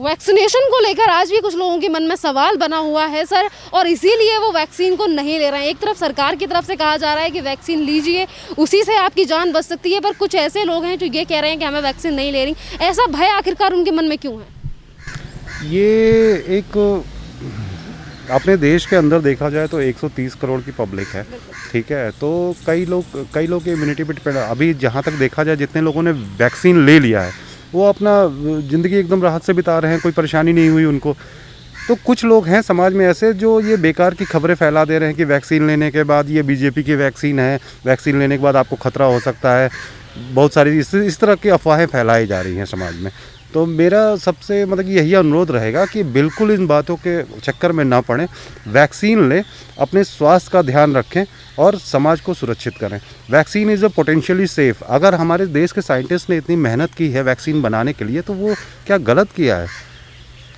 Vaccination को लेकर आज भी कुछ लोगों के मन में सवाल बना हुआ है सर, और इसीलिए वो वैक्सीन को नहीं ले रहे हैं। एक तरफ सरकार की तरफ से कहा जा रहा है कि वैक्सीन लीजिए, उसी से आपकी जान बच सकती है, पर कुछ ऐसे लोग हैं जो ये कह रहे हैं कि हमें वैक्सीन नहीं ले रही। ऐसा भय आखिरकार उनके मन में क्यों है? ये एक अपने देश के अंदर देखा जाए तो 130 करोड़ की पब्लिक है, ठीक है। तो कई लोग की इम्यूनिटी पे डिपेंड। अभी जहाँ तक देखा जाए जितने लोगों ने वैक्सीन ले लिया है वो अपना ज़िंदगी एकदम राहत से बिता रहे हैं, कोई परेशानी नहीं हुई उनको। तो कुछ लोग हैं समाज में ऐसे जो ये बेकार की खबरें फैला दे रहे हैं कि वैक्सीन लेने के बाद ये बीजेपी की वैक्सीन है, वैक्सीन लेने के बाद आपको खतरा हो सकता है। बहुत सारी इस तरह की अफवाहें फैलाई जा रही हैं समाज में। तो मेरा सबसे मतलब कि यही अनुरोध रहेगा कि बिल्कुल इन बातों के चक्कर में ना पड़ें, वैक्सीन लें, अपने स्वास्थ्य का ध्यान रखें और समाज को सुरक्षित करें। Vaccine is a potentially safe. अगर हमारे देश के साइंटिस्ट ने इतनी मेहनत की है वैक्सीन बनाने के लिए तो वो क्या गलत किया है?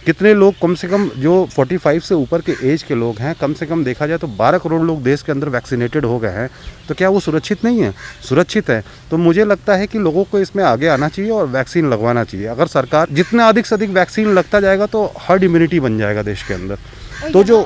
कितने लोग, कम से कम जो 45 से ऊपर के एज के लोग हैं, कम से कम देखा जाए तो 12 करोड़ लोग देश के अंदर वैक्सीनेटेड हो गए हैं। तो क्या वो सुरक्षित नहीं है? सुरक्षित है। तो मुझे लगता है कि लोगों को इसमें आगे आना चाहिए और वैक्सीन लगवाना चाहिए। अगर सरकार जितना अधिक से अधिक वैक्सीन लगता जाएगा तो हर्ड इम्यूनिटी बन जाएगा देश के अंदर। तो जो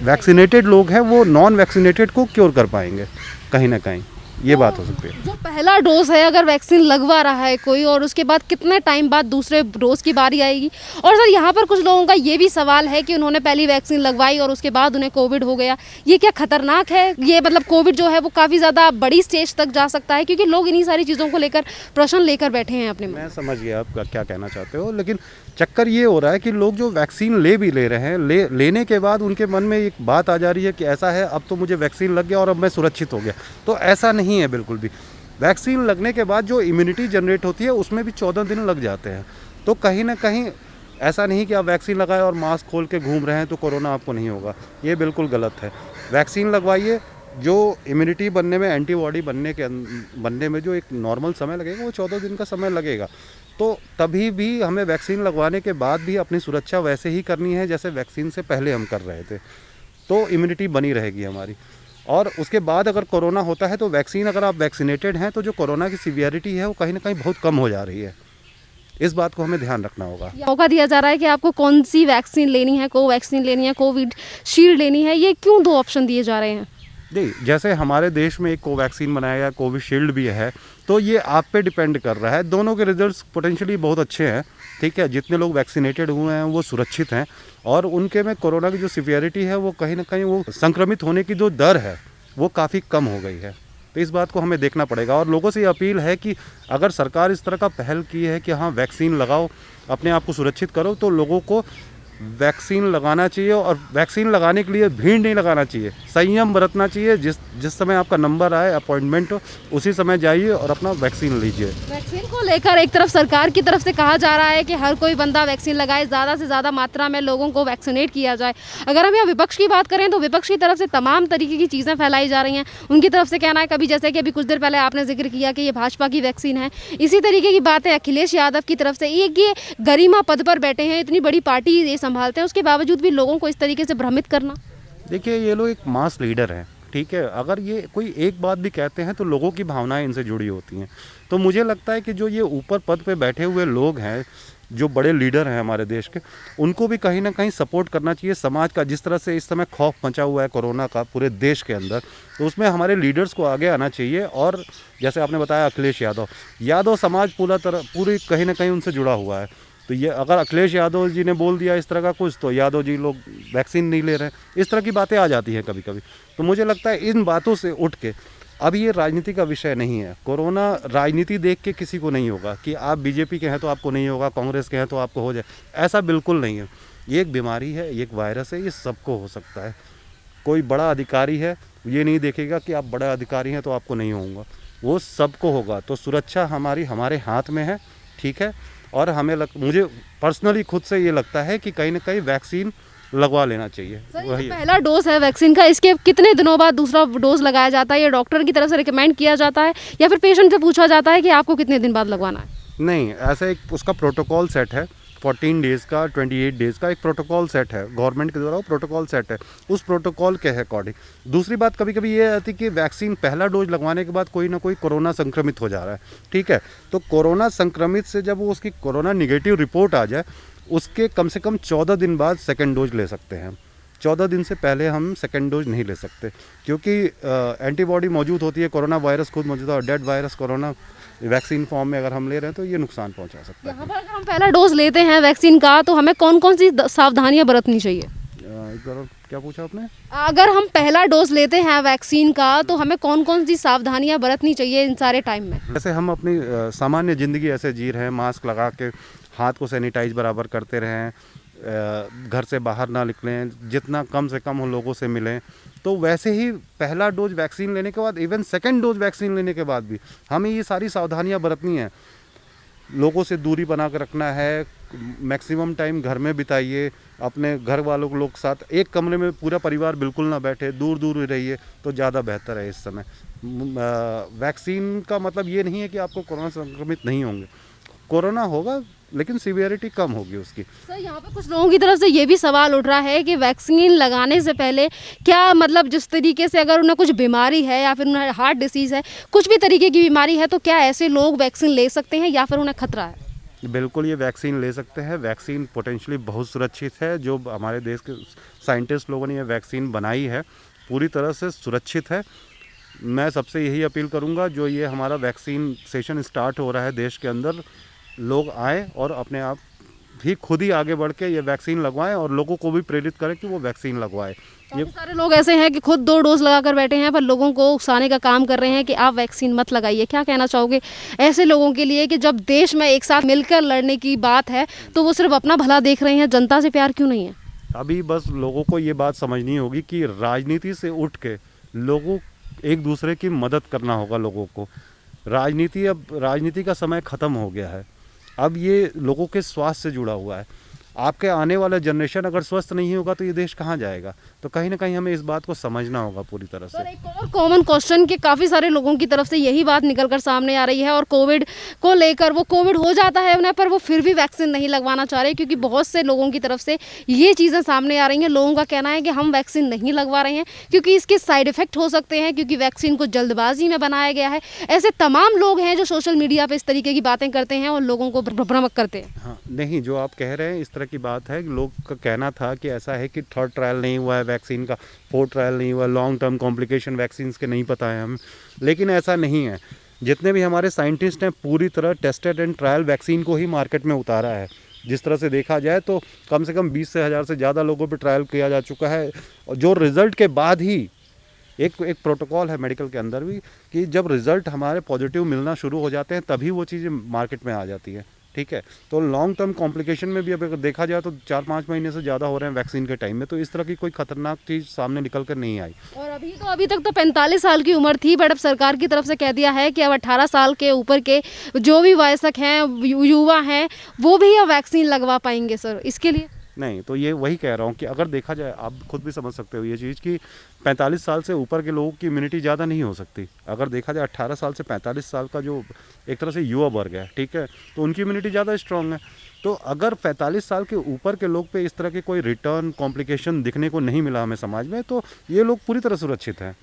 वैक्सीनेटेड लोग हैं वो नॉन वैक्सीनेटेड को क्योर कर पाएंगे कहीं ना कहीं, ये बात हो सकती है। जो पहला डोज है अगर वैक्सीन लगवा रहा है कोई, और उसके बाद कितने टाइम बाद दूसरे डोज की बारी आएगी? और सर यहाँ पर कुछ लोगों का ये भी सवाल है कि उन्होंने पहली वैक्सीन लगवाई और उसके बाद उन्हें कोविड हो गया। ये क्या खतरनाक है? ये मतलब कोविड जो है वो काफ़ी ज़्यादा बड़ी स्टेज तक जा सकता है, क्योंकि लोग इन्हीं सारी चीज़ों को लेकर प्रश्न लेकर बैठे हैं अपने में। मैं समझ गया आप क्या कहना चाहते हो, लेकिन चक्कर ये हो रहा है कि लोग जो वैक्सीन ले भी ले रहे हैं, लेने के बाद उनके मन में एक बात आ जा रही है कि ऐसा है अब तो मुझे वैक्सीन लग गया और अब मैं सुरक्षित हो गया। तो ऐसा नहीं है बिल्कुल भी। वैक्सीन लगने के बाद जो इम्यूनिटी जनरेट होती है उसमें भी 14 दिन लग जाते हैं। तो कहीं ना कहीं ऐसा नहीं कि आप वैक्सीन लगाए और मास्क खोल के घूम रहे हैं तो कोरोना आपको नहीं होगा, ये बिल्कुल गलत है। वैक्सीन लगवाइए। जो इम्यूनिटी बनने में, एंटीबॉडी बनने में जो एक नॉर्मल समय लगेगा वो 14 दिन का समय लगेगा। तो तभी भी हमें वैक्सीन लगवाने के बाद भी अपनी सुरक्षा वैसे ही करनी है जैसे वैक्सीन से पहले हम कर रहे थे। तो इम्यूनिटी बनी रहेगी हमारी। और उसके बाद अगर कोरोना होता है तो वैक्सीन, अगर आप वैक्सीनेटेड हैं तो जो कोरोना की सीवियरिटी है वो कहीं ना कहीं बहुत कम हो जा रही है। इस बात को हमें ध्यान रखना होगा। मौका दिया जा रहा है कि आपको कौन सी वैक्सीन लेनी है, कोवैक्सीन लेनी है, कोविड शील्ड लेनी है, ये क्यों दो ऑप्शन दिए जा रहे हैं? नहीं, जैसे हमारे देश में एक कोवैक्सीन बनाया गया, कोविशील्ड भी है, तो ये आप पे डिपेंड कर रहा है। दोनों के रिजल्ट्स पोटेंशियली बहुत अच्छे हैं, ठीक है। जितने लोग वैक्सीनेटेड हुए हैं वो सुरक्षित हैं और उनके में कोरोना की जो सिवियरिटी है वो कहीं ना कहीं, वो संक्रमित होने की जो दर है वो काफ़ी कम हो गई है। तो इस बात को हमें देखना पड़ेगा और लोगों से ये अपील है कि अगर सरकार इस तरह का पहल की है कि हाँ वैक्सीन लगाओ, अपने आप को सुरक्षित करो, तो लोगों को वैक्सीन लगाना चाहिए। और वैक्सीन लगाने के लिए भीड़ नहीं लगाना चाहिए, संयम बरतना चाहिए। जिस समय आपका नंबर आए, अपॉइंटमेंट हो, उसी समय जाइए और अपना वैक्सीन लीजिए। वैक्सीन को लेकर एक तरफ सरकार की तरफ से कहा जा रहा है कि हर कोई बंदा वैक्सीन लगाए, ज़्यादा से ज़्यादा मात्रा में लोगों को वैक्सीनेट किया जाए। अगर हम यहाँ विपक्ष की बात करें तो विपक्ष की तरफ से तमाम तरीके की चीज़ें फैलाई जा रही हैं। उनकी तरफ से कहना है, कभी जैसे कि अभी कुछ देर पहले आपने जिक्र किया कि ये भाजपा की वैक्सीन है, इसी तरीके की बातें अखिलेश यादव की तरफ से। एक ये गरिमा पद पर बैठे हैं, इतनी बड़ी पार्टी ये संभालते हैं, उसके बावजूद भी लोगों को इस तरीके से भ्रमित करना। देखिए, ये लोग एक मास लीडर हैं, ठीक है। अगर ये कोई एक बात भी कहते हैं तो लोगों की भावनाएं इनसे जुड़ी होती हैं। तो मुझे लगता है कि जो ये ऊपर पद पे बैठे हुए लोग हैं, जो बड़े लीडर हैं हमारे देश के, उनको भी कहीं ना कहीं सपोर्ट करना चाहिए समाज का। जिस तरह से इस समय खौफ मचा हुआ है कोरोना का पूरे देश के अंदर, तो उसमें हमारे लीडर्स को आगे आना चाहिए। और जैसे आपने बताया अखिलेश यादव समाज पूरी कहीं ना कहीं उनसे जुड़ा हुआ है। तो ये अगर अखिलेश यादव जी ने बोल दिया इस तरह का कुछ, तो यादव जी लोग वैक्सीन नहीं ले रहे हैं, इस तरह की बातें आ जाती हैं कभी कभी। तो मुझे लगता है इन बातों से उठ के, अब ये राजनीति का विषय नहीं है। कोरोना राजनीति देख के किसी को नहीं होगा कि आप बीजेपी के हैं तो आपको नहीं होगा, कांग्रेस के हैं तो आपको हो जाए, ऐसा बिल्कुल नहीं है। ये एक बीमारी है, ये एक वायरस है, ये सबको हो सकता है। कोई बड़ा अधिकारी है, ये नहीं देखेगा कि आप बड़ा अधिकारी हैं तो आपको नहीं होगा, वो सबको होगा। तो सुरक्षा हमारे हाथ में है, ठीक है। और मुझे पर्सनली खुद से ये लगता है कि कहीं ना कहीं वैक्सीन लगवा लेना चाहिए। वही पहला डोज है वैक्सीन का, इसके कितने दिनों बाद दूसरा डोज लगाया जाता है? ये डॉक्टर की तरफ से रिकमेंड किया जाता है या फिर पेशेंट से पूछा जाता है कि आपको कितने दिन बाद लगवाना है? नहीं, ऐसा एक उसका प्रोटोकॉल सेट है। 14 डेज़ का, 28 डेज़ का एक प्रोटोकॉल सेट है, गवर्नमेंट के द्वारा वो प्रोटोकॉल सेट है, उस प्रोटोकॉल के अकॉर्डिंग। दूसरी बात, कभी कभी ये आती है कि वैक्सीन पहला डोज लगवाने के बाद कोई ना कोई कोरोना संक्रमित हो जा रहा है, ठीक है। तो कोरोना संक्रमित से जब वो उसकी कोरोना निगेटिव रिपोर्ट आ जाए उसके कम से कम 14 दिन बाद सेकेंड डोज ले सकते हैं। 14 दिन से पहले हम सेकेंड डोज नहीं ले सकते, क्योंकि एंटीबॉडी मौजूद होती है, कोरोना वायरस खुद मौजूद है, और dead virus corona vaccine form में अगर हम ले रहे हैं तो ये नुकसान पहुंचा सकता है। यहाँ पर अगर हम पहला डोज लेते हैं वैक्सीन का तो हमें कौन कौन सी सावधानियां बरतनी चाहिए? एक बार क्या पूछा आपने? अगर हम पहला डोज लेते हैं वैक्सीन का तो हमें कौन कौन सी सावधानियां बरतनी चाहिए इन सारे टाइम में? जैसे हम अपनी सामान्य ज़िंदगी ऐसे जी रहे हैं, मास्क लगा के हाथ को सैनिटाइज बराबर करते रहें, घर से बाहर ना निकलें, जितना कम से कम हम लोगों से मिलें, तो वैसे ही पहला डोज वैक्सीन लेने के बाद, इवन सेकंड डोज वैक्सीन लेने के बाद भी हमें ये सारी सावधानियां बरतनी हैं। लोगों से दूरी बना कर रखना है, मैक्सिमम टाइम घर में बिताइए, अपने घर वालों के लोग साथ एक कमरे में पूरा परिवार बिल्कुल ना बैठे, दूर दूर रहिए तो ज़्यादा बेहतर है इस समय। वैक्सीन का मतलब ये नहीं है कि आपको कोरोना संक्रमित नहीं होंगे, कोरोना होगा लेकिन सीवियरिटी कम होगी उसकी। सर यहाँ पे कुछ लोगों की तरफ से ये भी सवाल उठ रहा है कि वैक्सीन लगाने से पहले क्या मतलब जिस तरीके से अगर उन्हें कुछ बीमारी है या फिर उन्हें हार्ट डिसीज़ है, कुछ भी तरीके की बीमारी है, तो क्या ऐसे लोग वैक्सीन ले सकते हैं या फिर उन्हें खतरा है? बिल्कुल ये वैक्सीन ले सकते हैं। वैक्सीन पोटेंशियली बहुत सुरक्षित है। जो हमारे देश के साइंटिस्ट लोगों ने ये वैक्सीन बनाई है पूरी तरह से सुरक्षित है। मैं सबसे यही अपील करूंगा, जो ये हमारा वैक्सीन सेशन स्टार्ट हो रहा है देश के अंदर, लोग आएँ और अपने आप भी खुद ही आगे बढ़ के ये वैक्सीन लगवाएं और लोगों को भी प्रेरित करें कि वो वैक्सीन लगवाएं। काफी सारे लोग ऐसे हैं कि खुद 2 डोज लगा कर बैठे हैं पर लोगों को उकसाने का काम कर रहे हैं कि आप वैक्सीन मत लगाइए। क्या कहना चाहोगे ऐसे लोगों के लिए कि जब देश में एक साथ मिलकर लड़ने की बात है तो वो सिर्फ अपना भला देख रहे हैं, जनता से प्यार क्यों नहीं है? अभी बस लोगों को ये बात समझनी होगी कि राजनीति से उठ के लोगों एक दूसरे की मदद करना होगा। लोगों को राजनीति का समय ख़त्म हो गया है। अब ये लोगों के स्वास्थ्य से जुड़ा हुआ है। आपके आने वाला जनरेशन अगर स्वस्थ नहीं होगा तो ये देश कहाँ जाएगा? तो कहीं ना कहीं हमें इस बात को समझना होगा पूरी तरह से। सर एक और कॉमन क्वेश्चन कि काफ़ी सारे लोगों की तरफ से यही बात निकल कर सामने आ रही है और कोविड को लेकर वो कोविड हो जाता है उन्हें पर वो फिर भी वैक्सीन नहीं लगवाना चाह रहे, क्योंकि बहुत से लोगों की तरफ से ये चीज़ें सामने आ रही हैं। लोगों का कहना है कि हम वैक्सीन नहीं लगवा रहे हैं क्योंकि इसके साइड इफेक्ट हो सकते हैं, क्योंकि वैक्सीन को जल्दबाजी में बनाया गया है। ऐसे तमाम लोग हैं जो सोशल मीडिया पर इस तरीके की बातें करते हैं और लोगों को भ्रमित करते हैं। हाँ, नहीं, जो आप कह रहे हैं इस तरह की बात है। लोग का कहना था कि ऐसा है कि 3rd ट्रायल नहीं हुआ है वैक्सीन का, 4th ट्रायल नहीं हुआ, लॉन्ग टर्म कॉम्प्लिकेशन वैक्सीन के नहीं पता है हमें, लेकिन ऐसा नहीं है। जितने भी हमारे साइंटिस्ट हैं पूरी तरह टेस्टेड एंड ट्रायल वैक्सीन को ही मार्केट में उतारा है। जिस तरह से देखा जाए तो कम से कम 20 से हज़ार से ज़्यादा लोगों पर ट्रायल किया जा चुका है, और जो रिज़ल्ट के बाद ही एक प्रोटोकॉल है मेडिकल के अंदर भी कि जब रिज़ल्ट हमारे पॉजिटिव मिलना शुरू हो जाते हैं तभी वो चीज़ें मार्केट में आ जाती है। ठीक है, तो लॉन्ग टर्म कॉम्प्लिकेशन में भी अब अगर देखा जाए तो 4-5 महीने से ज़्यादा हो रहे हैं वैक्सीन के टाइम में, तो इस तरह की कोई खतरनाक चीज़ सामने निकल कर नहीं आई। और अभी तक तो 45 साल की उम्र थी, बट अब सरकार की तरफ से कह दिया है कि अब 18 साल के ऊपर के जो भी वयस्क हैं, युवा हैं, वो भी अब वैक्सीन लगवा पाएंगे। सर इसके लिए नहीं, तो ये वही कह रहा हूँ कि अगर देखा जाए, आप खुद भी समझ सकते हो ये चीज़ कि 45 साल से ऊपर के लोगों की इम्यूनिटी ज़्यादा नहीं हो सकती। अगर देखा जाए 18 साल से 45 साल का जो एक तरह से युवा वर्ग है, ठीक है, तो उनकी इम्यूनिटी ज़्यादा स्ट्रांग है। तो अगर 45 साल के ऊपर के लोग पे इस तरह के कोई रिटर्न कॉम्प्लिकेशन दिखने को नहीं मिला हमें समाज में, तो ये लोग पूरी तरह सुरक्षित हैं।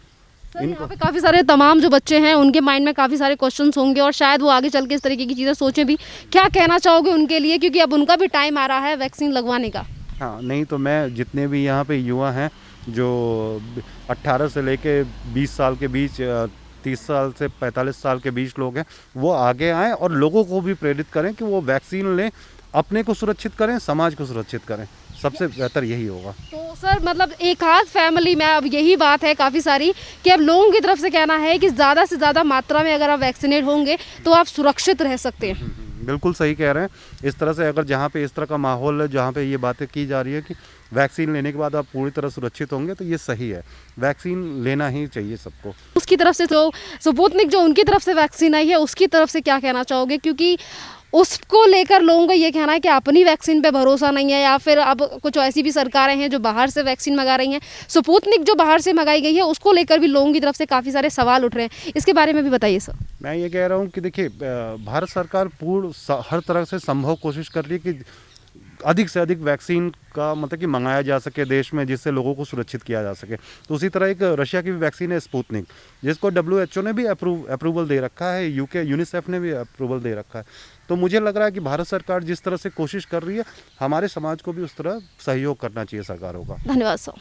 यहाँ पे काफ़ी सारे तमाम जो बच्चे हैं उनके माइंड में काफ़ी सारे क्वेश्चंस होंगे और शायद वो आगे चल के इस तरीके की चीज़ें सोचें भी। क्या कहना चाहोगे उनके लिए, क्योंकि अब उनका भी टाइम आ रहा है वैक्सीन लगवाने का? हाँ, नहीं तो मैं जितने भी यहाँ पे युवा हैं जो 18 से लेके 20 साल के बीच, 30 साल से 45 साल के बीच लोग हैं, वो आगे आएँ और लोगों को भी प्रेरित करें कि वो वैक्सीन लें, अपने को सुरक्षित करें, समाज को सुरक्षित करें। सबसे बेहतर यही होगा। तो सर मतलब एक आध फैमिली में अब यही बात है काफ़ी सारी कि अब लोगों की तरफ से कहना है कि ज़्यादा से ज़्यादा मात्रा में अगर आप वैक्सीनेट होंगे तो आप सुरक्षित रह सकते हैं। बिल्कुल सही कह रहे हैं। इस तरह से अगर जहाँ पे इस तरह का माहौल है, जहाँ पे ये बातें की जा रही है कि वैक्सीन लेने के बाद आप पूरी तरह सुरक्षित होंगे, तो ये सही है। वैक्सीन लेना ही चाहिए सबको। उसकी तरफ से तो स्पुतनिक जो उनकी तरफ से वैक्सीन आई है उसकी तरफ से क्या कहना चाहोगे, क्योंकि उसको लेकर लोगों का ये कहना है कि अपनी वैक्सीन पे भरोसा नहीं है, या फिर अब कुछ ऐसी भी सरकारें हैं जो बाहर से वैक्सीन मंगा रही हैं। स्पुतनिक जो बाहर से मंगाई गई है उसको लेकर भी लोगों की तरफ से काफ़ी सारे सवाल उठ रहे हैं, इसके बारे में भी बताइए सर। मैं ये कह रहा हूँ कि देखिए, भारत सरकार हर तरह से संभव कोशिश कर रही है कि अधिक से अधिक वैक्सीन का मतलब कि मंगाया जा सके देश में, जिससे लोगों को सुरक्षित किया जा सके। तो उसी तरह एक रशिया की भी वैक्सीन है स्पुतनिक, जिसको WHO ने भी अप्रूवल दे रखा है, UK यूनिसेफ ने भी अप्रूवल दे रखा है। तो मुझे लग रहा है कि भारत सरकार जिस तरह से कोशिश कर रही है, हमारे समाज को भी उस तरह सहयोग करना चाहिए सरकारों का। धन्यवाद सर।